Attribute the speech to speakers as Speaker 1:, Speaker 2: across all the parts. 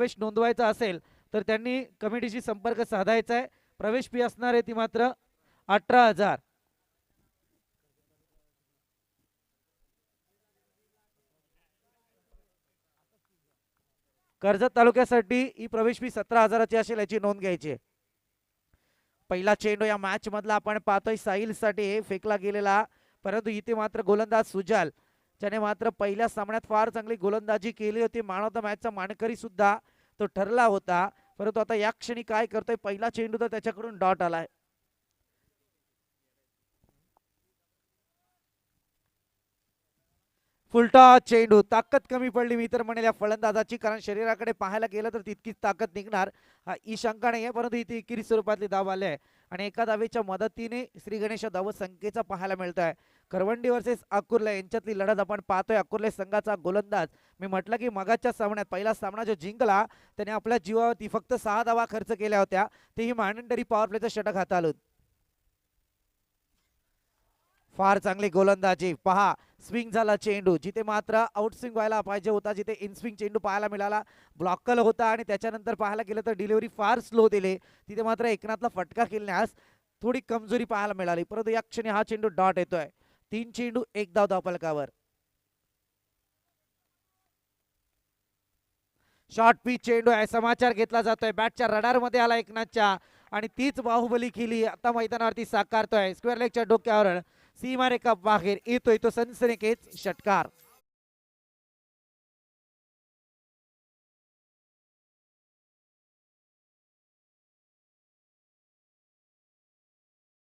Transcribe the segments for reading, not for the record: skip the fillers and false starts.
Speaker 1: प्रवेश नोंदवायचा असेल तर त्यांनी कमिटीशी संपर्क साधायचा आहे. प्रवेश फी असणार आहे ती मात्र 18,000. कर्जत तालुक्यासाठी ही प्रवेश फी 17,000ची असेल, याची नोंद घ्यायची. पहिला चेंडू या मॅच मधला आपण पाहतोय साहिलसाठी फेकला गेलेला, परंतु इथे मात्र गोलंदाज सुजाल ज्याने मात्र पहिल्या सामन्यात फार चांगली गोलंदाजी केली होती. मॅन ऑफ द मॅचचा मानकरी सुद्धा तो ठरला होता. परंतु आता या क्षणी काय करतोय, पहिला चेंडू तर त्याच्याकडून डॉट आलाय. फुलटा चेंडू, ताकद कमी पडली मी तर म्हणेल या फलंदाजाची, कारण शरीराकडे पाहायला गेलं तर तितकीच ताकद निघणार ही शंका नाही आहे. परंतु इथे एकेरी स्वरूपातली धाव आली आहे आणि एका धावेच्या मदतीने श्री गणेश धाव संख्येचा पाहायला मिळत आहे. करवंडी वर्सेस अकुर्ले यांच्यातली लढत आपण पाहतोय. अकुर्ले संघाचा गोलंदाज, मी म्हटलं की मगाच्या सामन्यात पहिला सामना जो जिंकला त्याने आपल्या जीवावरती फक्त 6 धावा खर्च केल्या होत्या, तेही मॅन्डेटरी पॉवर प्लेचं षटक हाताळून. फार चांगली गोलंदाजी पहा, स्विंग झाला चेंडू, जिथे मात्र आउट स्विंग व्हायला पाहिजे होता, जिथे इन स्विंग चेंडू पाहायला मिळाला, ब्लॉकल होता आणि त्याच्यानंतर पाहायला गेलं तर डिलिव्हरी फार स्लो दिली, तिथे मात्र एकनाथला फटका खेळण्यास थोडी कमजोरी पाहायला मिळाली. परंतु या क्षणी हा चेंडू डॉट येतोय. 3 चेंडू 1 धाव धावफलकावर. शॉर्ट पिच चेंडू आहे, समाचार घेतला जातोय, बॅटच्या रडार मध्ये आला एकनाथच्या आणि तीच बाहुबली केली आता मैदानावरती साकारतोय. स्क्वेअर लेगच्या डोक्यावर सीमारेखा बाहेर येतोय तो सनसनीखेच षटकार.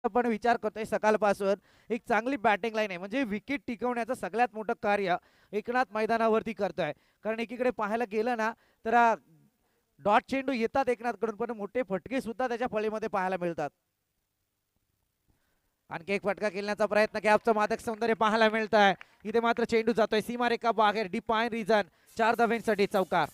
Speaker 1: आपण विचार करतोय सकाळपासून एक चांगली बॅटिंग लाईन आहे, म्हणजे विकेट टिकवण्याचं सगळ्यात मोठं कार्य एकनाथ मैदानावरती करतोय. कारण एकीकडे पाहायला गेलं ना तर डॉट चेंडू येतात एकनाथकडून, पण मोठे फटके सुद्धा त्याच्या फळीमध्ये पाहायला मिळतात. आणखी एक फटका खेळण्याचा प्रयत्न, कॅपचं मादक सौंदर्य पाहायला मिळत आहे. इथे मात्र चेंडू जातोय सीमारेखा बाहेर, डिफाईन रिझन, 4 धावांसाठी चौकार.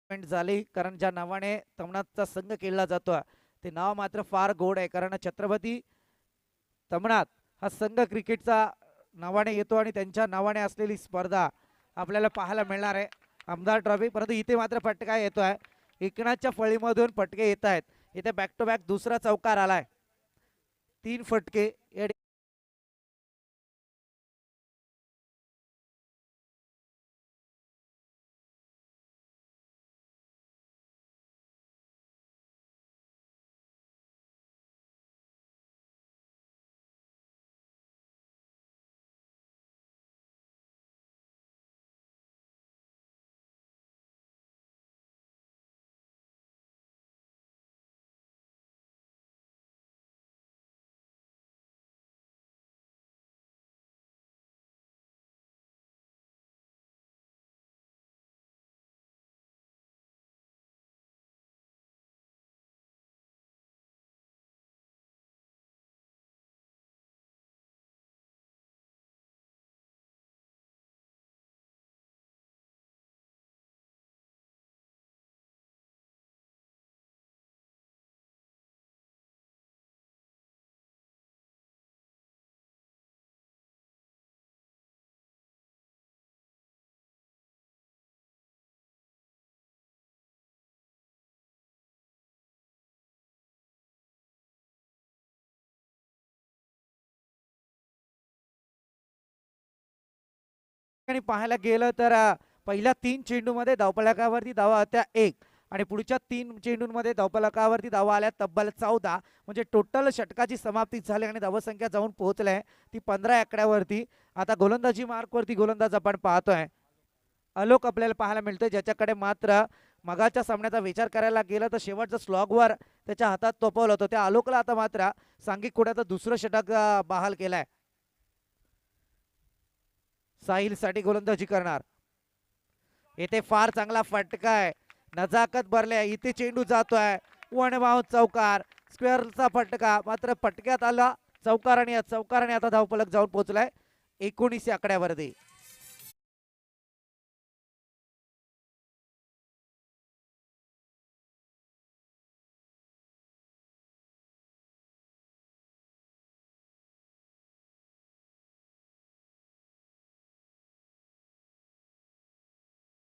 Speaker 1: झाली, कारण ज्या नावाने तमनाथचा संघ खेळला जातो ते नाव मात्र फार गोड आहे. कारण छत्रपती तमनाथ हा संघ क्रिकेटचा नावाने येतो आणि त्यांच्या नावाने असलेली स्पर्धा आपल्याला पाहायला मिळणार आहे, आमदार ट्रॉफी. परंतु इथे मात्र फटका येतोय, एकनाथच्या फळीमधून फटके येत आहेत. इथे बॅक टू बॅक दुसरा चौकार आलाय, 3 फटके. आणि पाहायला गेलं तर पहिल्या 3 चेंडूमध्ये धावफलकावरती धावा होत्या 1 आणि पुढच्या 3 चेंडूंमध्ये धावफलकावरती धावा आल्या तब्बल 14, म्हणजे टोटल षटकाची समाप्ती झाली आणि धावसंख्या जाऊन पोहोचल्या ती 15 आकड्यावरती. आता गोलंदाजी मार्कवरती गोलंदाज आपण पाहतोय आलोक आपल्याला पाहायला मिळतोय, ज्याच्याकडे मात्र मगाच्या सामन्याचा विचार करायला गेलं तर शेवटचं स्लॉगवर त्याच्या हातात तोपवलं होतं. त्या आलोकला आता मात्र सांघिक कुड्याचं दुसरं षटक बहाल केलंय. साहिल साठी गोलंदाजी करणार, येथे फार चांगला फटका आहे, नजाकत भरले, इथे चेंडू जातोय, वन बाउंड चौकार. स्क्वेअरचा फटका मात्र फटक्यात आला चौकार आणि चौकाराने आता धावफलक जाऊन पोहोचलाय. 19 या आकड्यावरती.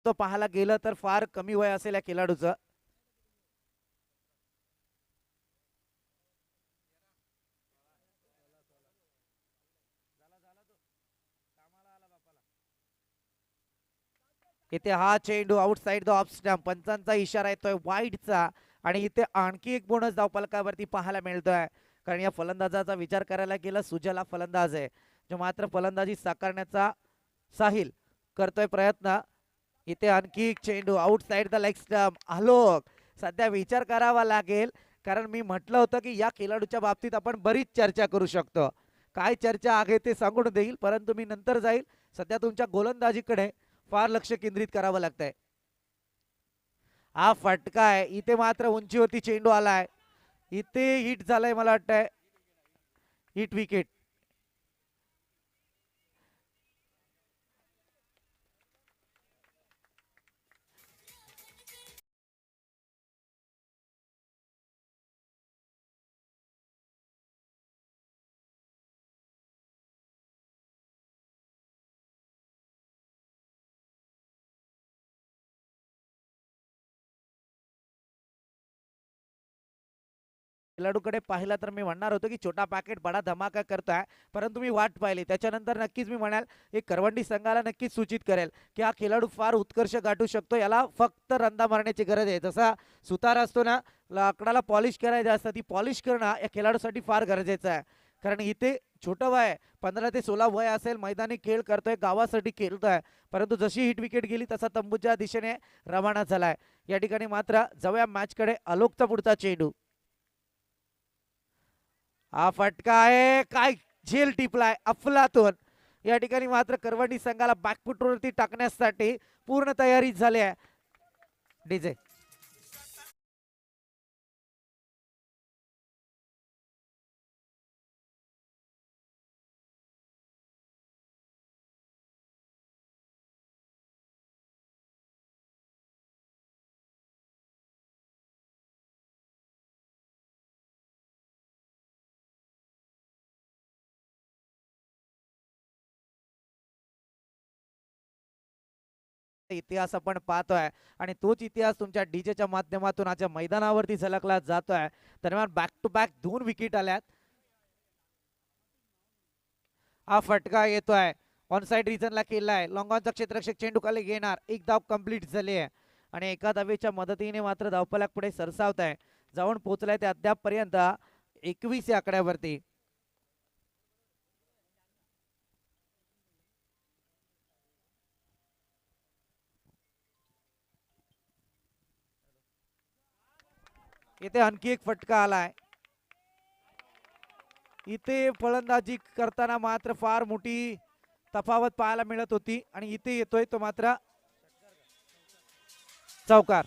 Speaker 1: तो पाहायला गेलं तर फार कमी वय असेल या खेळाडूचं. इथे हा चेंडू आउटसाइड द ऑफ स्टंप, पंचांचा इशारा येतोय वाईडचा. आणि इथे आणखी एक बोनस धावफलकावरती पाहायला मिळतोय. कारण या फलंदाजाचा विचार करायला गेला, सुजला फलंदाज आहे जो मात्र फलंदाजी साकारण्याचा साहिल करतोय प्रयत्न. इथे आणखी एक चेंडू outside the leg stump. Alok सध्या विचार करावा लागेल, कारण मी म्हटलं होतं की या खेळाडूच्या बाबतीत आपण बरीच चर्चा करू शकतो. काय चर्चा आहे ते सांगून देईल, परंतु मी नंतर जाईल. सध्या तुमच्या गोलंदाजीकडे फार लक्ष केंद्रित करावं लागतंय. हा फटका आहे, इथे मात्र उंचीवरती चेंडू आलाय. इथे हिट झालंय मला वाटतंय, हिट विकेट. खेळाडूकडे पाहिला तर मी म्हणणार होतो की छोटा पॅकेट बडा धमाका करतोय, परंतु मी वाट पाहिली त्याच्यानंतर नक्कीच मी म्हणाल एक करवंडी संघाला नक्कीच सूचित करेल की हा खेळाडू फार उत्कर्ष गाठू शकतो, याला फक्त रंदा मारण्याची गरज आहे. जसा सुतार असतो ना, लाकडाला पॉलिश करायचं असतं, ती पॉलिश करणं या खेळाडूसाठी फार गरजेचं आहे. कारण इथे छोटं वय 15 ते 16 वय असेल, मैदानी खेळ करतोय, गावासाठी खेळतोय. परंतु जशी हिट विकेट गेली तसा तंबूच्या दिशेने रवाना झालाय. या ठिकाणी मात्र जाऊया मॅचकडे. आलोकचा पुढचा चेंडू. हा फटका आहे, काय झेल टिपलाय अफलातून. या ठिकाणी मात्र करवंडी संघाला बॅकफुटवरती टाकण्यासाठी पूर्ण तयारी झाली आहे. डीजे इतिहास आपण पाहतोय आणि तोच इतिहास तुमच्या डीजेच्या माध्यमातून आजच्या मैदानावरती झलकला जातोय. दरम्यान बॅक टू बॅक 2 विकेट आल्यात. हा फटका येतोय, ऑनसाइड रिझनला केलाय. लॉंगॉनचा क्षेत्ररक्षक चेंडू खाली घेणार, एक धाव कंप्लीट झाली आहे आणि एका धावेच्या मदतीने मात्र धावफलक पुढे सरसावत आहे. जाऊन पोहोचलाय ते अद्याप पर्यंत 21 या आकड्यावरती. इथे आणखी एक फटका आलाय. इथे फलंदाजी करताना मात्र फार मोठी तफावत पाहायला मिळत होती आणि इथे येतोय तो मात्र चौकार.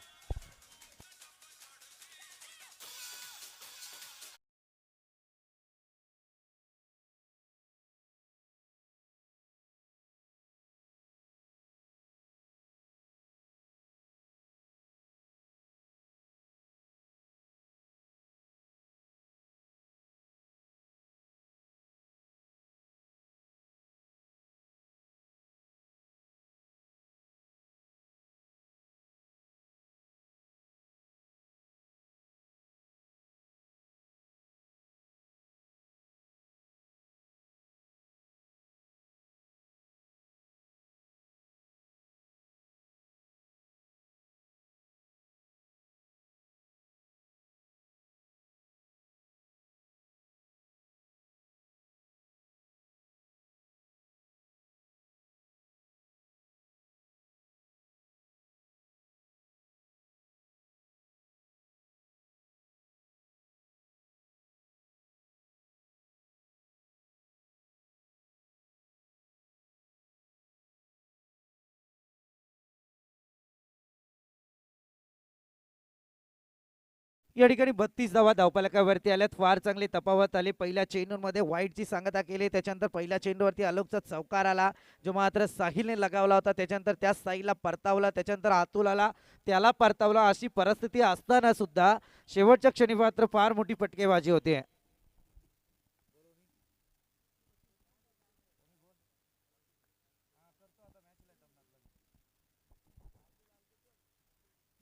Speaker 1: या ठिकाणी 32 धावा धावफलकावरती आल्यात. फार चांगली तफावत आली. पहिल्या चेंडूमध्ये वाईटची सांगता केली, त्याच्यानंतर पहिल्या चेंडूवरती आलोकचा चौकार आला जो मात्र साहिलने लगावला होता. त्याच्यानंतर त्या साहिलला परतावला, त्याच्यानंतर अतुल आला, त्याला परतावला. अशी परिस्थिती असताना सुद्धा शेवटच्या क्षणी मात्र फार मोठी फटकेबाजी होते.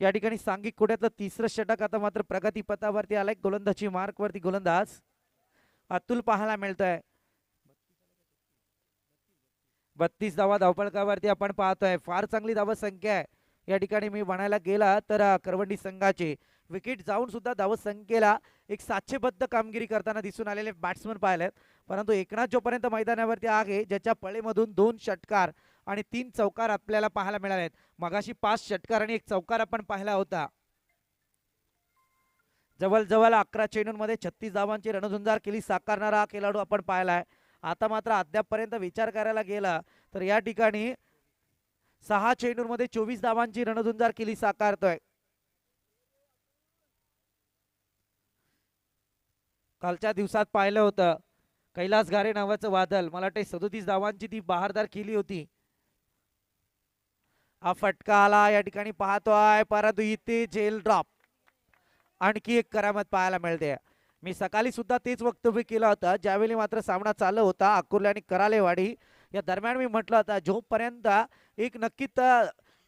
Speaker 1: या ठिकाणी सांघिक कोड्यातलं तिसरं षटक आता मात्र प्रगतीपथावरती आलाय. गोलंदाजी मार्क वरती गोलंदाज अतुल पाहायला मिळतोय. 32 धावा धावफलकावरती आपण पाहतोय. फार चांगली धावा संख्या आहे. या ठिकाणी मी म्हणायला गेला तर करवंडी संघाचे विकेट जाऊन सुद्धा धावसंख्येला एक साचेबद्ध कामगिरी करताना दिसून आलेले बॅट्समन पाहिलेत. परंतु एकनाथ जोपर्यंत मैदानावरती आहे, ज्याच्या पळेमधून 2 षटकार आणि 3 चौकार आपल्याला पाहायला मिळालेत. मगाशी 5 षटकार आणि 1 चौकार आपण पाहिला होता. जवळजवळ 11 चेंडूंमध्ये 36 धावांची रणझुंजार केली साकारणारा हा खेळाडू आपण पाहिलाय. आता मात्र अद्यापपर्यंत विचार करायला गेला तर या ठिकाणी 6 चेंडूंमध्ये 24 धावांची रणझुंजार केली साकारतोय. कालच्या दिवसात पाहिलं होतं कैलास घारे नावाचं वादळ, मला वाटतं 37 धावांची ती बहारदार केली होती. हा फटका आला या ठिकाणी पाहतोय, परंतु इथे जेल ड्रॉप. आणखी एक करामत पाहायला मिळते. मी सकाळी सुद्धा तेच वक्तव्य केलं होतं ज्यावेळी मात्र सामना चालू होता अकोले आणि करालेवाडी या दरम्यान. मी म्हटलं होतं जोपर्यंत एक नक्कीच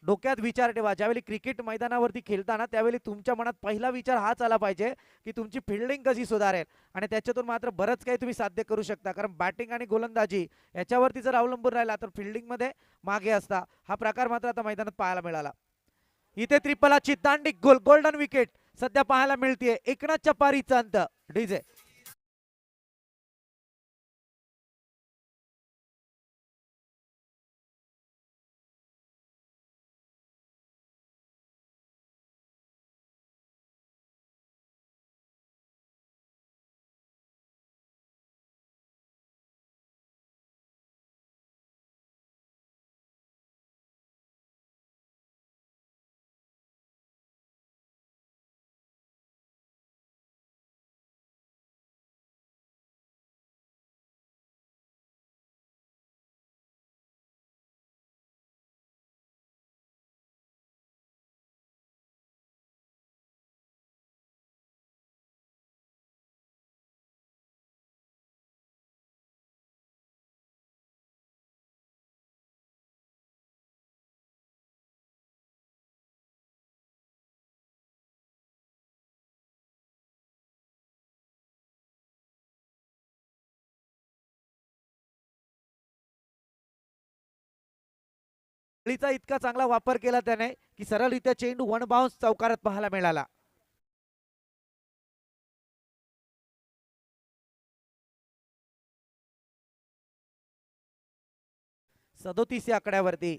Speaker 1: डोक्यात विचार ठेवा, ज्यावेळी क्रिकेट मैदानावरती खेळताना त्यावेळी तुमच्या मनात पहिला विचार हाच आला पाहिजे की तुमची फिल्डिंग कशी सुधारेल, आणि त्याच्यातून मात्र बरंच काही तुम्ही साध्य करू शकता. कारण बॅटिंग आणि गोलंदाजी याच्यावरती जर अवलंबून राहिला तर फिल्डिंगमध्ये मागे असता. हा प्रकार मात्र आता मैदानात पाहायला मिळाला. इथे त्रिपलाची दांडी गोल्डन विकेट सध्या पाहायला मिळते. एकनाथ चपारीचा अंत डीजे. चा इतका चांगला वापर केला त्याने की सरळरित्या चेंडू वन बाउन्स चौकारात पाहायला मिळाला. 37 या आकड्यावरती.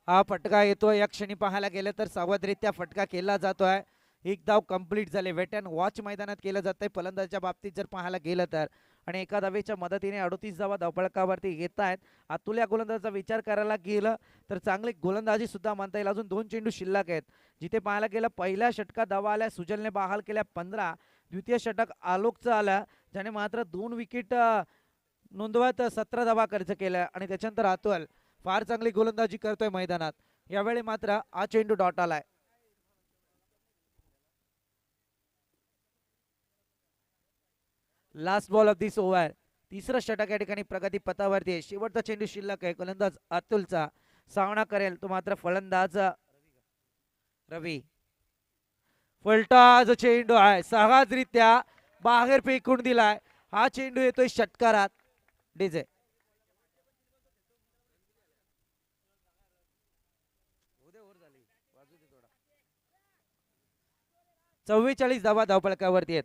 Speaker 1: हा फटका येतोय. या क्षणी पाहायला गेलं तर सावधरित्या फटका केला जातोय. एक धाव कंप्लीट झाले. वेट अँड वॉच मैदानात केलं जातंय फलंदाजाच्या बाबतीत जर पाहायला गेलं तर. आणि एका धावेच्या मदतीने 38 धावा धावफलकावरती येत आहेत. अतुल या गोलंदाजाचा विचार करायला गेलं तर चांगली गोलंदाजी सुद्धा म्हणता येईल. अजून 2 चेंडू शिल्लक आहेत. जिथे पाहायला गेलं पहिल्या षटकात धावा आल्या सुजलने बहाल केल्या 15. द्वितीय षटक आलोकचं आलं ज्याने मात्र 2 विकेट नोंदवत 17 धावा खर्च केल्या. आणि त्याच्यानंतर अतुल फार चांगली गोलंदाजी करतोय मैदानात. यावेळी मात्र हा चेंडू डॉट आलाय. Last ball of this over. तिसरं षटक या ठिकाणी प्रगती पथावरती आहे. शेवटचा चेंडू शिल्लक आहे. गोलंदाज अतुलचा सामना करेल तो मात्र फलंदाज रवी. फलटाज चेंडू आहे सहजरित्या बाहेर फेकून दिलाय. हा चेंडू येतोय षटकारात. डीजे 44 धावा धावफलकावरती आहेत.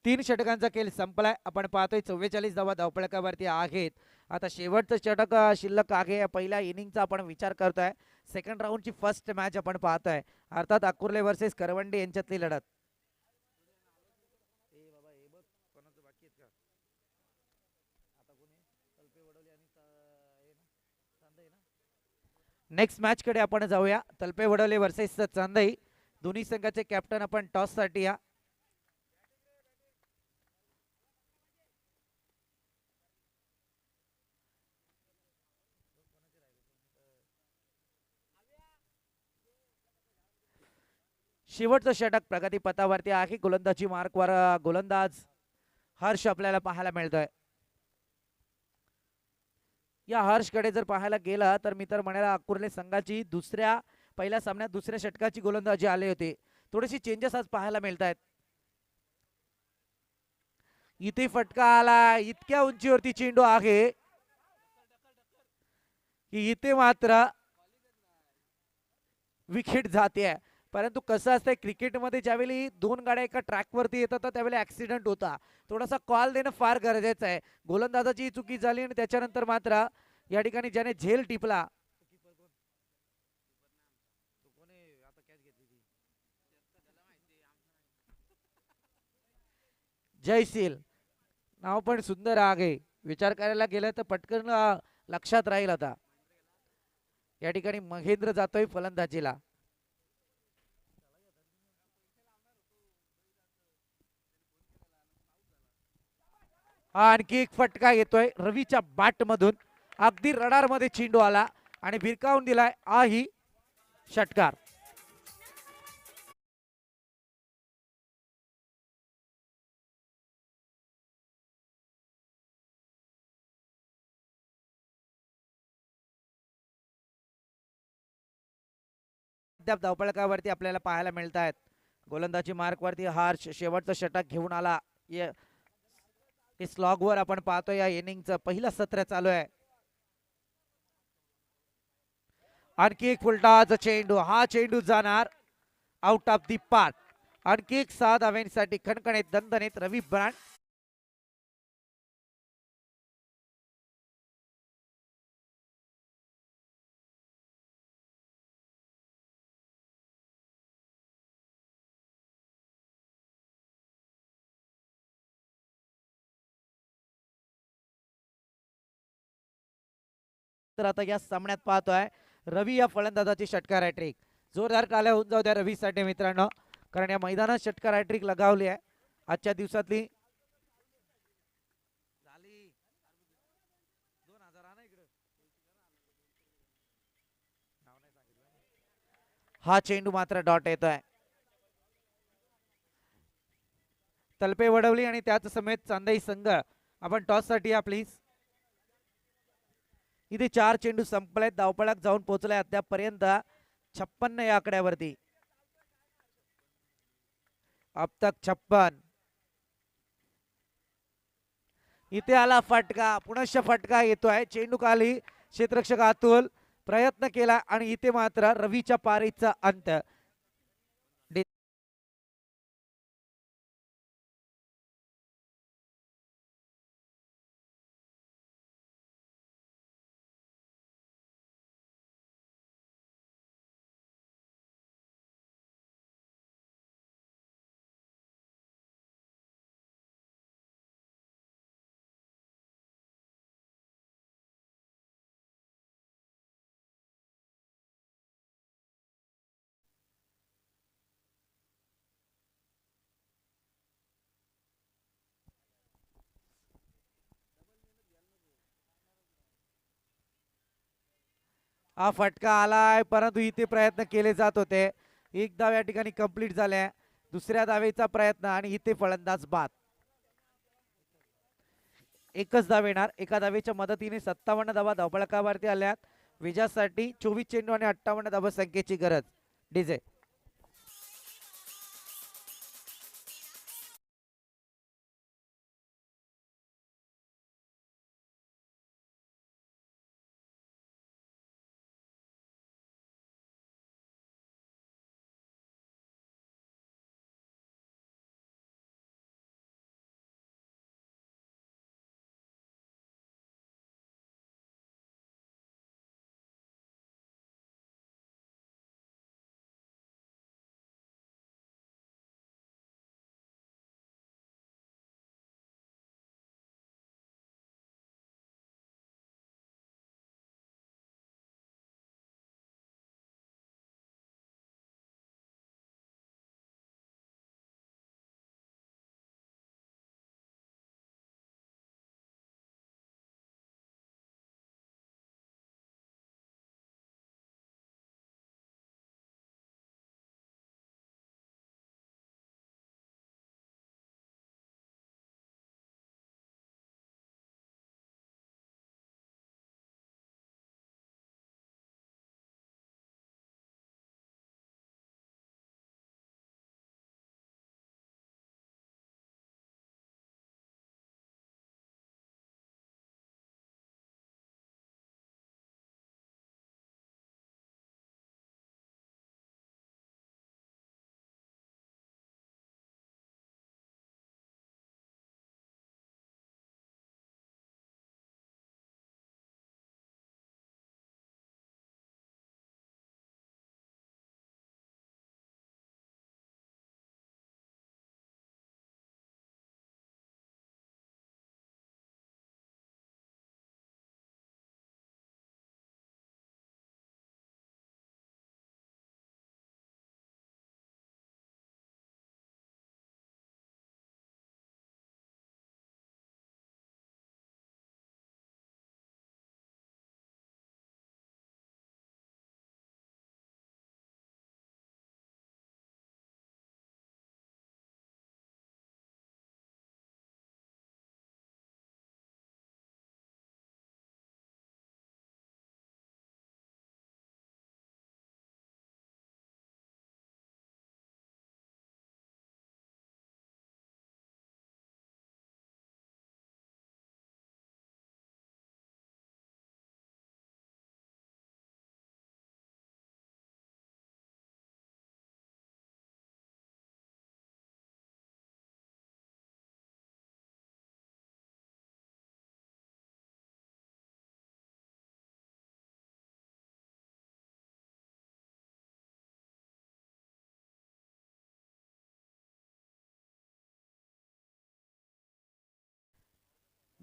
Speaker 1: तीन षटकांचा खेळ संपलाय. आपण पाहतोय 44 धावा धावफलकावरती आहेत. आता शेवटचं षटक शिल्लक आहे. पहिल्या इनिंगचा आपण विचार करतोय. सेकंड राऊंडची फर्स्ट मॅच आपण पाहतोय, अर्थात अकुर्ले वर्सेस करवंडी यांच्यातली लढत. नेक्स्ट मॅच कडे आपण जाऊया. तलपे वडवले वर्सेस चांदई. दोन्ही संघाचे कॅप्टन आपण टॉस साठी या. शेवटचं षटक प्रगती पथावरती आहे. गोलंदाजी मार्कवर गोलंदाज हर्ष आपल्याला पाहायला मिळतोय. या हर्षकडे जर पाहायला गेला तर मी तर म्हणाला अकुर्ले संघाची पहिल्या सामन्यात दुसऱ्या षटकाची गोलंदाजी आले होते. थोडीशी चेंजेस आज पाहायला मिळत आहेत. इथे फटका आला. इतक्या उंचीवरती चेंडू आहे की इथे मात्र विकेट जाते. परंतु कसं असतंय क्रिकेटमध्ये ज्यावेळी दोन गाड्या एका ट्रॅकवरती येतात त्यावेळी ऍक्सिडेंट होता. थोडासा कॉल देणं फार गरजेचं आहे. गोलंदाजाची चुकी झाली आणि त्याच्यानंतर मात्र या ठिकाणी ज्याने झेल टिपला जयशील नाव पण सुंदर आहे. विचार करायला गेलं तर पटकन लक्षात राहील. आता या ठिकाणी महेंद्र जातोय फलंदाजीला. आणखी एक फटका येतोय रवीच्या बॅट मधून. अगदी रडार मध्ये चेंडू आला आणि भिरकावून दिलाय. आही षटकार. अद्याप धावपळकावरती आपल्याला पाहायला मिळत आहेत. गोलंदाजी मार्कवरती हर्ष शेवटचं षटक घेऊन आला. स्लॉग वर आपण पाहतोय या इनिंगचं पहिलं सत्र चालू आहे. आणखी एक फुलटाचा चेंडू. हा चेंडू जाणार आउट ऑफ दी पार्क. आणखी एक 6 धाव्यांसाठी खणखणीत दणदणीत रवी ब्रँड. तर आता या सामन्यात पाहतोय रवी या फलंदाजाची षटकार हॅट्रिक. जोरदार टाळ्या होऊन जाऊ द्या रवीसाठी मित्रांनो, कारण या मैदानात षटकार हॅट्रिक लगावली आहे आजच्या दिवसातली. हा चेंडू मात्र डॉट येतोय. तलपे वडवली आणि त्याच समेत चांदई संघ आपण टॉस साठी या प्लीज. इथे 4 चेंडू संपलेत. धावपळाक जाऊन पोहोचलाय अद्यापपर्यंत 56 या आकड्यावरती. अब तक 56. इथे आला फटका. पुनश्च फटका येतोय. चेंडू खाली क्षेत्ररक्षक अतुल प्रयत्न केला आणि इथे मात्र रवीच्या पारीचा अंत. हा फटका आलाय परंतु इथे प्रयत्न केले जात होते. एक धाव या ठिकाणी कंप्लीट झाल्या. दुसऱ्या धावेचा प्रयत्न आणि इथे फलंदाज बाद. एकच धाव येणार. एका धावेच्या मदतीने 57 धावा धावपळकावरती आल्यात. विजयासाठी 24 चेंडू आणि 58 धावा संख्येची गरज. डीजे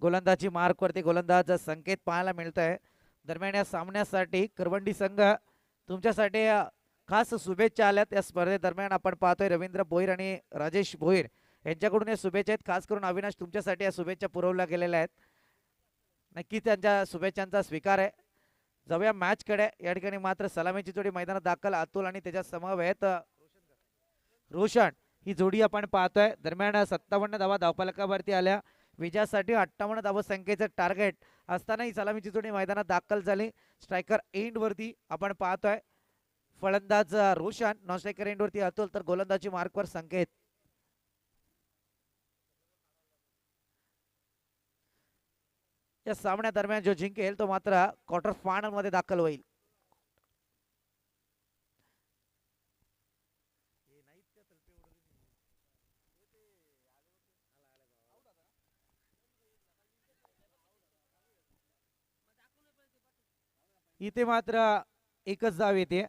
Speaker 1: गोलंदाजी मार्कवरती गोलंदाज संकेत पाहायला मिळतोय. दरम्यान या सामन्यासाठी करवंडी संघ तुमच्यासाठी खास शुभेच्छा आल्यात. या स्पर्धेदरम्यान आपण पाहतोय रवींद्र भोईर आणि राजेश भोईर यांच्याकडून या शुभेच्छा आहेत. खास करून अविनाश तुमच्यासाठी या शुभेच्छा पुरवल्या गेलेल्या आहेत. नक्की त्यांच्या शुभेच्छांचा स्वीकार आहे. जाऊया मॅच कडे. या ठिकाणी मात्र सलामीची जोडी मैदानात दाखल अतुल आणि त्याच्या समवेत रोशन ही जोडी आपण पाहतोय. दरम्यान 57 धावा धावफलकावरती आल्या. विजयासाठी 58 धावा संख्येचं टार्गेट असताना ही सलामीची जोडी मैदानात दाखल झाली. स्ट्रायकर एंड वरती आपण पाहतोय फलंदाज रोशन, नॉन स्ट्रायकर एंड वरती अतुल, तर गोलंदाजी मार्कवर संकेत. या सामन्यादरम्यान जो जिंकेल तो मात्र क्वार्टर फायनल मध्ये दाखल होईल. इथे मात्र एकच धाव येते.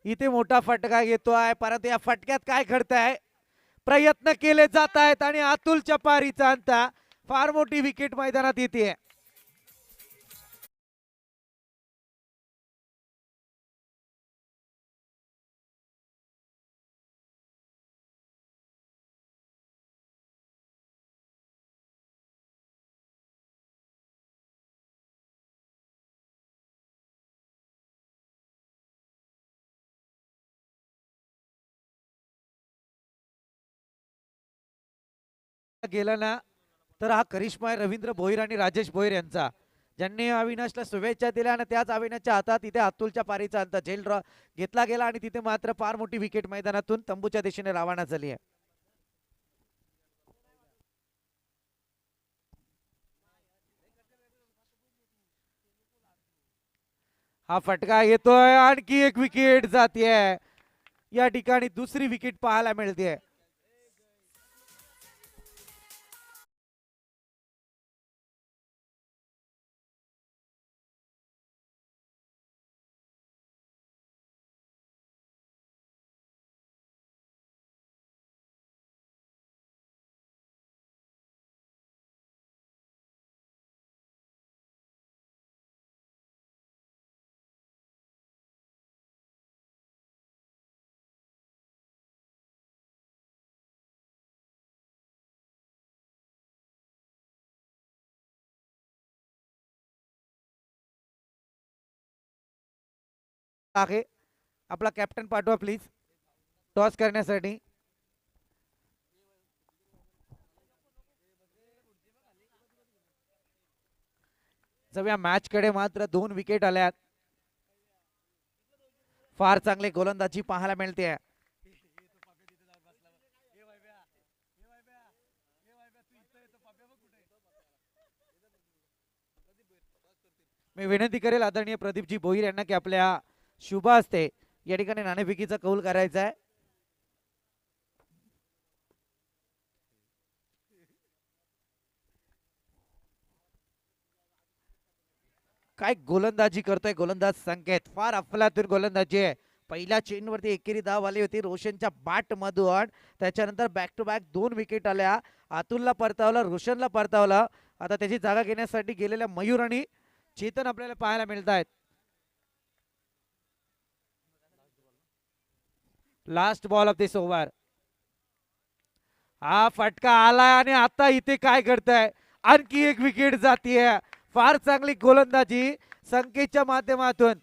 Speaker 1: इथे मोठा फटका घेतोय. परत या फटक्यात काय घडतंय, प्रयत्न केले जात आहेत आणि अतुलच्या पारीचा अंत. फार मोठी विकेट मैदानात येते. गेला ना तर हा करिश्मा आहे रवींद्र भोईर आणि राजेश भोईर यांचा, ज्यांनी अविनाशला शुभेच्छा दिल्या आणि त्याच अविनाशच्या हातात इथे अतुलच्या पारीचा अंत झेल ड्रॉ घेतला गेला आणि तिथे मात्र फार मोठी विकेट मैदानातून तंबूच्या दिशेने रवाना झाली आहे. हा फटका येतोय. आणखी एक विकेट जातीये. या ठिकाणी दुसरी विकेट पाहायला मिळते. आहे आपला कॅप्टन पाठवा प्लीज टॉस करण्यासाठी. जाऊया मॅच कडे. मात्र 2 विकेट आल्यात. फार चांगले गोलंदाजी पाहायला मिळते. मी विनंती करेल आदरणीय प्रदीपजी भोईर यांना की आपल्या शुभ असते या ठिकाणी नाणेफेकीचा कौल करायचा आहे. काय गोलंदाजी करतोय गोलंदाज संकेत. फार अफलातून गोलंदाजी आहे. पहिल्या चेंडूवरती एकेरी धाव आली होती रोशनच्या बॅट मधून. त्याच्यानंतर बॅक टू बॅक 2 विकेट आल्या. अतुलला परतावलं, रोशनला परतावलं. आता त्याची जागा घेण्यासाठी गेलेल्या मयूर आणि चेतन आपल्याला पाहायला मिळत आहेत. Last ball of this over. हा फटका आलाय आणि आता इथे काय घडतंय, आणखी एक विकेट जातीये. फार चांगली गोलंदाजी संकेतच्या माध्यमातून.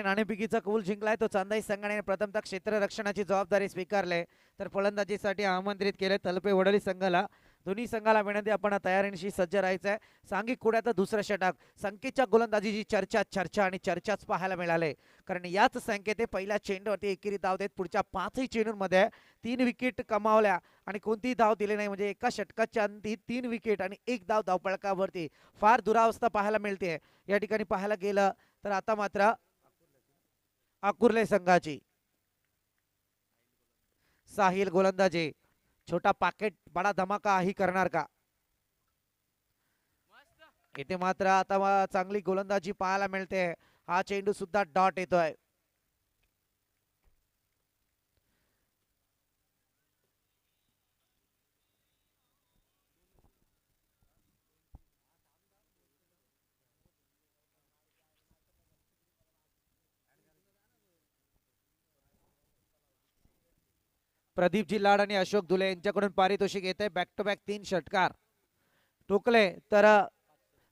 Speaker 1: नाणेफेकीचा कौल जिंकलाय तो चांदाई संघाने प्रथमतः क्षेत्ररक्षणाची जबाबदारी स्वीकारले तर फलंदाजीसाठी आमंत्रित केले तलपे वडोली संघाला. दोन्ही संघाला विनंती आपण तयारीनिशी सज्ज राहायचं आहे. सांघिक कुड्यात दुसरं षटक संकेतच्या गोलंदाजीची चर्चा आणि चर्चाच पाहायला मिळाले कारण याच संकेत पहिल्या चेंडूवरती एकेरी धाव देत पुढच्या 5ही चेंडूंमध्ये 3 विकेट कमावल्या आणि कोणतीही धाव दिली नाही. म्हणजे एका षटकाच्या अंती 3 विकेट आणि 1 धाव धावपळकावरती फार दुरावस्था पाहायला मिळते या ठिकाणी. पाहायला गेलं तर आता मात्र आकुर्ले संघाची साहिल गोलंदाजी छोटा पाकेट बडा धमाका ही करणार का. इथे मात्र आता चांगली गोलंदाजी पाहायला मिळते. हा चेंडू सुद्धा डॉट येतोय. प्रदीपजी लाड आणि अशोक धुले यांच्याकडून पारितोषिक येते. बॅक टू बॅक 3 षटकार टोकले तर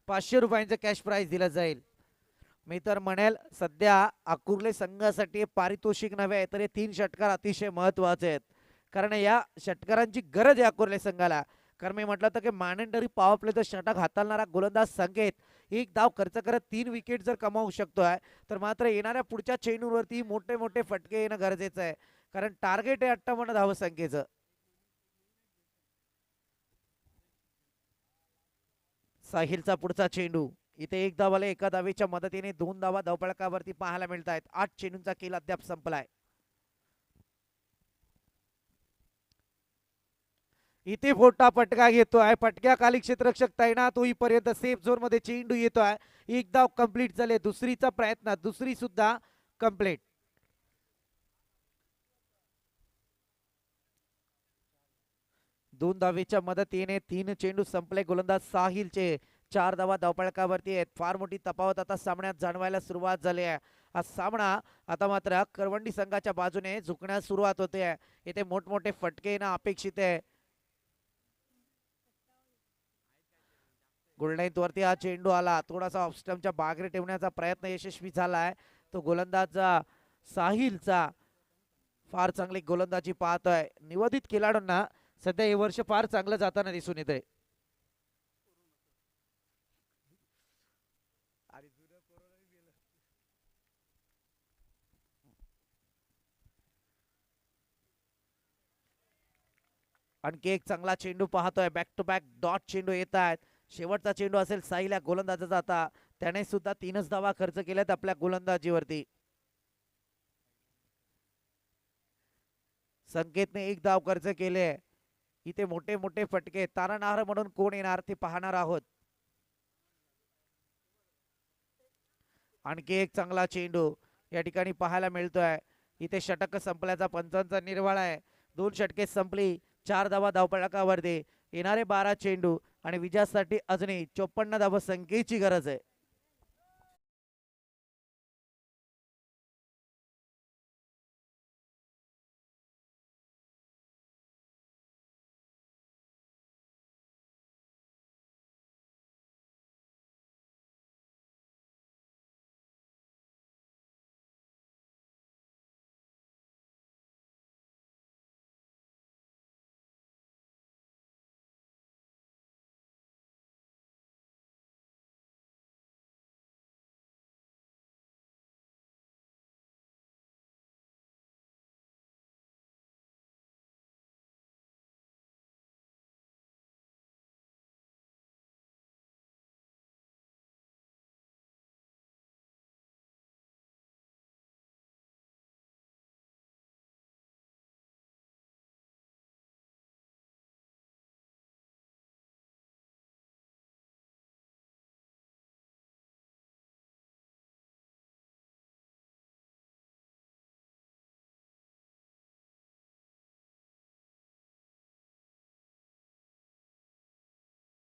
Speaker 1: 500 रुपयांचं कॅश प्राइज दिलं जाईल. मी तर म्हणेल सध्या आकुर्ले संघासाठी पारितोषिक नव्हे तर 3 षटकार अतिशय महत्वाचे आहेत कारण या षटकारांची गरज आहे आकुर्ले संघाला. कारण मी म्हटलं तर की मॅनेंडरी पॉवर प्ले तर षटक हाताळणारा गोलंदाज संकेत 1 धाव खर्च करत 3 विकेट जर कमावू शकतोय तर मात्र येणाऱ्या पुढच्या चेंडूवरती मोठे मोठे फटके येणं गरजेचं आहे कारण टार्गेट आहे 58 धावसंख्येचं. साहिलचा पुढचा चेंडू इथे 1 धाव आले. एका धावेच्या मदतीने 2 धावा धावपळकावरती पाहायला मिळत आहेत. 8 चेंडूंचा खेळ अद्याप संपलाय. इथे मोठा फटका घेतोय. फटक्याखाली क्षेत्ररक्षक तैनात होईपर्यंत सेफ झोन मध्ये चेंडू येतोय. 1 धाव कंप्लीट झाले. दुसरीचा प्रयत्न दुसरी सुद्धा कंप्लीट. दोन धावेच्या मदतीने 3 चेंडू संपले. गोलंदाज साहिलचे 4 धावा धावपळकावरती आहेत. फार मोठी तफावत आता सामन्यात जाणवायला सुरुवात झाली आहे. हा सामना आता मात्र करवंडी संघाच्या बाजूने झुकण्यास सुरुवात होते. इथे मोठमोठे फटके येणं अपेक्षित आहे. गोलंदाज वरती हा चेंडू आला. थोडासा ऑफस्टंपच्या बाहेर ठेवण्याचा प्रयत्न यशस्वी झालाय. तो गोलंदाज साहिलचा फार चांगली गोलंदाजी पाहतोय. निवदित खेळाडूंना सध्या हे वर्ष फार चांगलं जाताना दिसून येतंय. आणखी एक चांगला चेंडू पाहतोय. बॅक टू बॅक डॉट चेंडू येत आहेत. शेवटचा चेंडू असेल साहिल या गोलंदाजाचा. आता त्याने सुद्धा 3च धावा खर्च केल्यात आपल्या गोलंदाजीवरती. संकेतने 1 धाव खर्च केले. इथे मोठे मोठे फटके तारणहार म्हणून कोण येणार ते पाहणार आहोत. आणखी एक चांगला चेंडू या ठिकाणी पाहायला मिळतोय. इथे षटक संपल्याचा पंचांचा निर्वाळा आहे. 2 षटके संपली. 4 धावा धावपळकावरती. येणारे 12 चेंडू आणि विजयासाठी अजूनही 54 धावा संख्येची गरज आहे.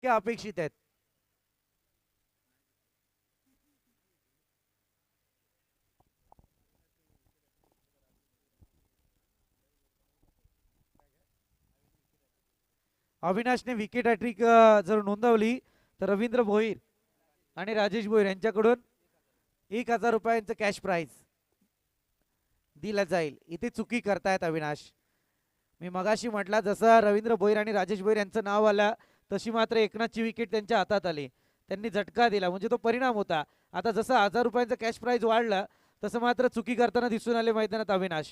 Speaker 1: क्या अपेक्षित आहेत. अविनाशने विकेट हॅट्रिक जर नोंदवली तर रवींद्र भोईर आणि राजेश भोईर यांच्याकडून 1000 रुपयांचं कॅश प्राइज. दिला जाईल. इथे चुकी करतायत अविनाश. मी मगाशी म्हटला जसं रवींद्र भोईर आणि राजेश भोईर यांचं नाव आलं तशी मात्र एकनाथची विकेट त्यांच्या हातात आली. त्यांनी झटका दिला म्हणजे तो परिणाम होता. आता जसं 1000 रुपयांचं कॅश प्राइज वाढलं तसं मात्र चुकी करताना दिसून आले मैदानात अविनाश.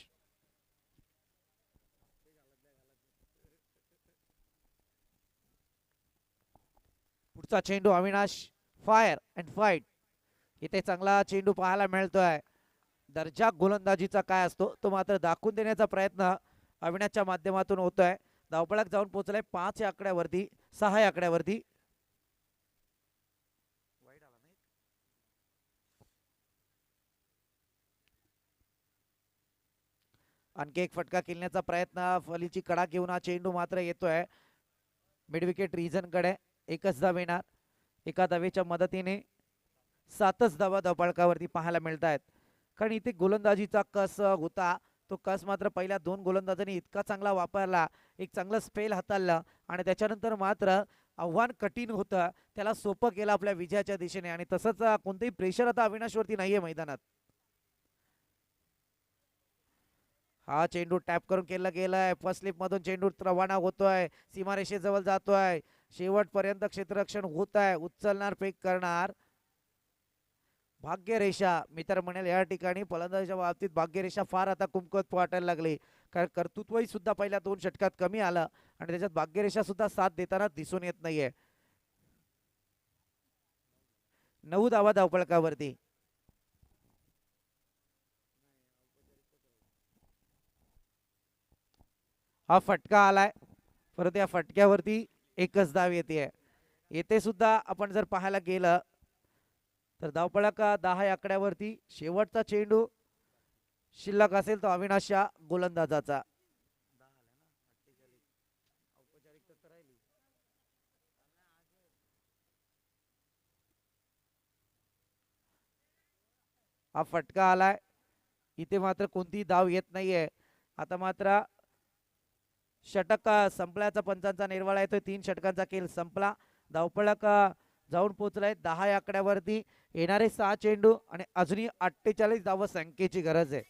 Speaker 1: पुढचा चेंडू अविनाश फायर अँड फाईट. इथे चांगला चेंडू पाहायला मिळतोय. दर्जा गोलंदाजीचा काय असतो तो मात्र दाखवून देण्याचा प्रयत्न अविनाशच्या माध्यमातून होतोय. धावपळाक जाऊन पोहोचलाय 5 या आकड्यावरती, 6 या आकड्यावरती. आणखी एक फटका खेळण्याचा प्रयत्न, फलीची कडा घेऊन हा चेंडू मात्र येतोय मिड विकेट रिजन कडे. एकच धाव येणार. एका धावेच्या मदतीने 7च धावा धावपळकावरती पाहायला मिळत आहेत. कारण इथे गोलंदाजीचा कस होता तो कस मात्र पहिल्या 2 गोलंदाजांनी इतका चांगला वापरला, एक चांगलं स्पेल हाताळला आणि त्याच्यानंतर मात्र आव्हान कठीण होतं त्याला सोपं केलं आपल्या विजयाच्या दिशेने. आणि तसंच कोणतेही प्रेशर आता अविनाशवरती नाहीये मैदानात. हा चेंडू टॅप करून केला गेलाय. फर्स्ट स्लिप मधून चेंडू रवाना होतोय, सीमारेषेजवळ जातोय, शेवटपर्यंत क्षेत्ररक्षण होत आहे. उचलणार, फेक करणार. भाग्यरेषा मी तर म्हणेल या ठिकाणी फलंदाजीच्या बाबतीत भाग्यरेषा फार आता कुमकुवत वाटायला लागली. कारण कर्तृत्वही सुद्धा पहिल्या 2 षटकात कमी आलं आणि त्याच्यात भाग्यरेषा सुद्धा साथ देताना दिसून येत नाहीये. 9 धावा धावपळकावरती. हा फटका आलाय परंतु या फटक्यावरती एकच धाव येते. येथे सुद्धा आपण जर पाहायला गेलं तर धावपळक 10 या आकड्यावरती. शेवटचा चेंडू शिल्लक असेल तो अविनाशच्या गोलंदाजाचा. हा फटका आलाय. इथे मात्र कोणतीही धाव येत नाहीये. आता मात्र षटक संपल्याचा पंचांचा निर्वाळा येतोय. 3 षटकांचा खेळ संपला. धावपळक जाऊन पोहोचलाय 10 या आकड्यावरती. येणारे 6 चेंडू आणि अजूनही 48 धाव संख्येची गरज आहे.